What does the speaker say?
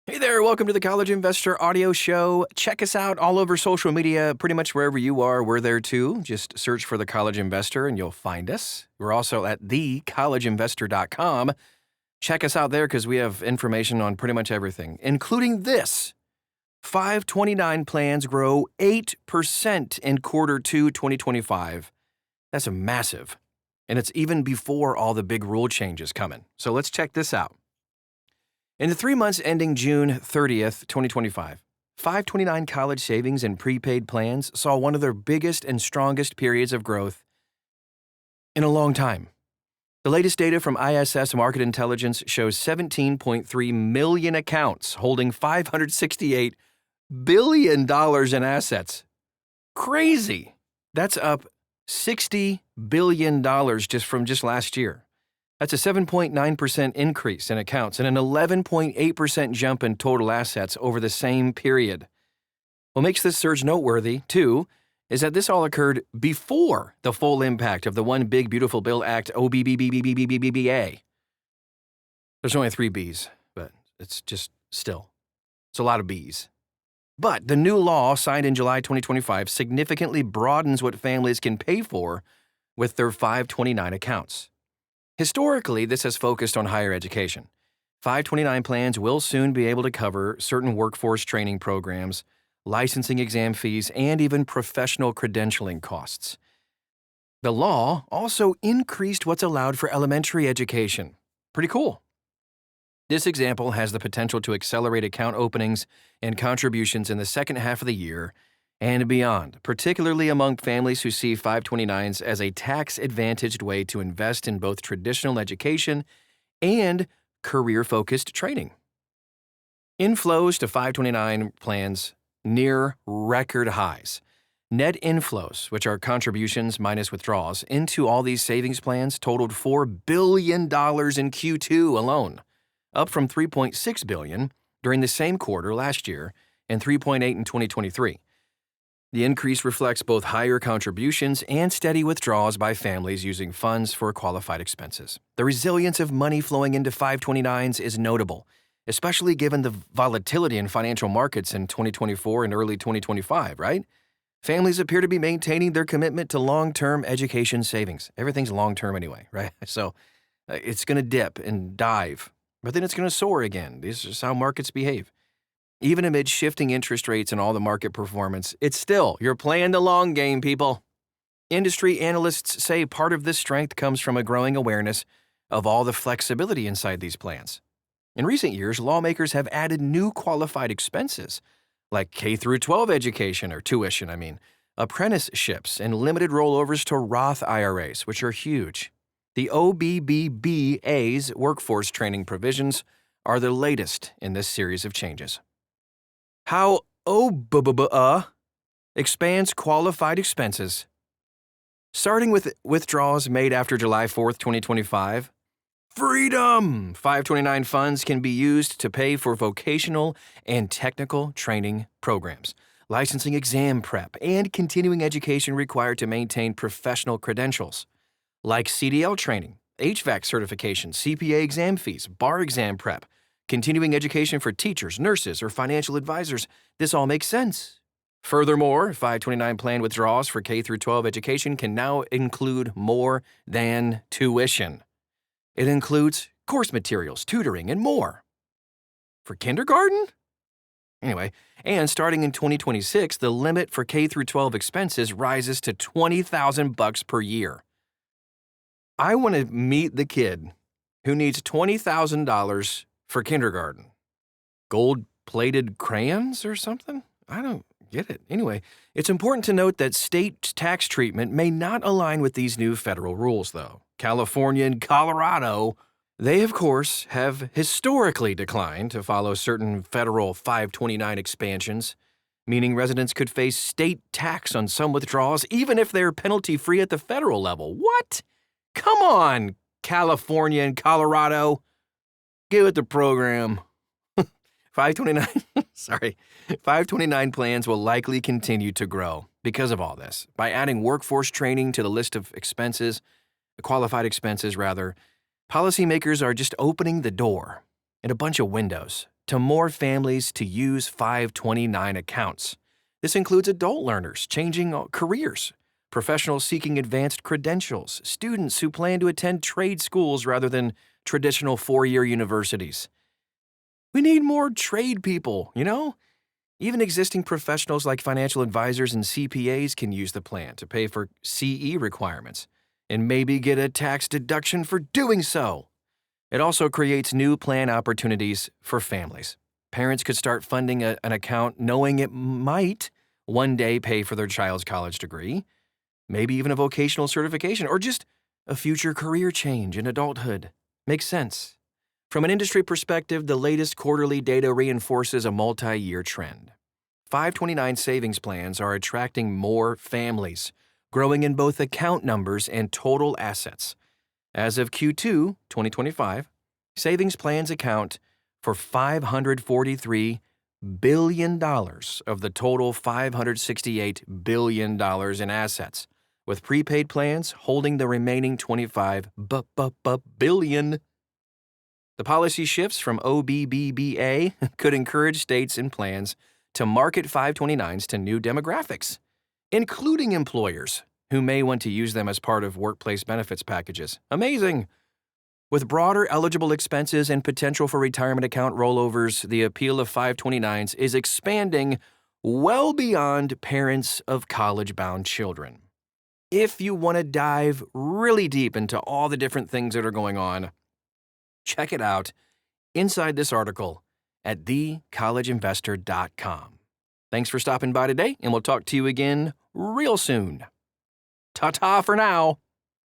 Hey there, welcome to the College Investor Audio Show. Check us out all over social media, pretty much wherever you are, we're there too. Just search for The College Investor and you'll find us. We're also at thecollegeinvestor.com. Check us out there because we have information on pretty much everything, including this. 529 plans grow 8% in quarter 2, 2025. That's a massive. And it's even before all the big rule changes coming. So let's check this out. In the 3 months ending June 30th, 2025, 529 college savings and prepaid plans saw one of their biggest and strongest periods of growth in a long time. The latest data from ISS Market Intelligence shows 17.3 million accounts holding $568 billion in assets. Crazy. That's up $60 billion just last year. That's a 7.9% increase in accounts and an 11.8% jump in total assets over the same period. What makes this surge noteworthy, too, is that this all occurred before the full impact of the One Big Beautiful Bill Act OBBBBBBBA. There's only 3 Bs, but it's just still. It's a lot of Bs. But the new law signed in July 2025 significantly broadens what families can pay for with their 529 accounts. Historically, this has focused on higher education. 529 plans will soon be able to cover certain workforce training programs, licensing exam fees, and even professional credentialing costs. The law also increased what's allowed for elementary education. Pretty cool. This example has the potential to accelerate account openings and contributions in the second half of the year and beyond, particularly among families who see 529s as a tax-advantaged way to invest in both traditional education and career-focused training. Inflows to 529 plans near record highs. Net inflows, which are contributions minus withdrawals, into all these savings plans totaled $4 billion in Q2 alone, up from $3.6 billion during the same quarter last year and $3.8 in 2023. The increase reflects both higher contributions and steady withdrawals by families using funds for qualified expenses. The resilience of money flowing into 529s is notable, especially given the volatility in financial markets in 2024 and early 2025, right? Families appear to be maintaining their commitment to long-term education savings. Everything's long-term anyway, right? So it's going to dip and dive, but then it's going to soar again. This is how markets behave. Even amid shifting interest rates and all the market performance, it's still, you're playing the long game, people. Industry analysts say part of this strength comes from a growing awareness of all the flexibility inside these plans. In recent years, lawmakers have added new qualified expenses, like K-12 education or tuition, apprenticeships, and limited rollovers to Roth IRAs, which are huge. The OBBBA's workforce training provisions are the latest in this series of changes. How OBBBA expands qualified expenses. Starting with withdrawals made after July 4th, 2025, freedom! 529 funds can be used to pay for vocational and technical training programs, licensing exam prep, and continuing education required to maintain professional credentials, like CDL training, HVAC certification, CPA exam fees, bar exam prep, continuing education for teachers, nurses, or financial advisors. This all makes sense. Furthermore, 529 plan withdrawals for K-12 education can now include more than tuition. It includes course materials, tutoring, and more. For kindergarten? Anyway, and starting in 2026, the limit for K-12 expenses rises to $20,000 per year. I want to meet the kid who needs $20,000 for kindergarten. Gold-plated crayons or something? I don't get it. Anyway, it's important to note that state tax treatment may not align with these new federal rules, though. California and Colorado, they, of course, have historically declined to follow certain federal 529 expansions, meaning residents could face state tax on some withdrawals even if they're penalty-free at the federal level. What? Come on, California and Colorado. Get with the program. 529 plans will likely continue to grow because of all this. By adding workforce training to the list of expenses, qualified expenses rather, policymakers are just opening the door and a bunch of windows to more families to use 529 accounts. This includes adult learners changing careers, professionals seeking advanced credentials, students who plan to attend trade schools rather than traditional four-year universities. We need more trade people, Even existing professionals like financial advisors and CPAs can use the plan to pay for CE requirements and maybe get a tax deduction for doing so. It also creates new plan opportunities for families. Parents could start funding an account knowing it might one day pay for their child's college degree, maybe even a vocational certification, or just a future career change in adulthood. Makes sense. From an industry perspective, the latest quarterly data reinforces a multi-year trend. 529 savings plans are attracting more families, growing in both account numbers and total assets. As of Q2 2025, savings plans account for $543 billion of the total $568 billion in assets, with prepaid plans holding the remaining $25 billion. The policy shifts from OBBBA could encourage states and plans to market 529s to new demographics, including employers who may want to use them as part of workplace benefits packages. Amazing! With broader eligible expenses and potential for retirement account rollovers, the appeal of 529s is expanding well beyond parents of college-bound children. If you want to dive really deep into all the different things that are going on, check it out inside this article at thecollegeinvestor.com. Thanks for stopping by today, and we'll talk to you again real soon. Ta-ta for now.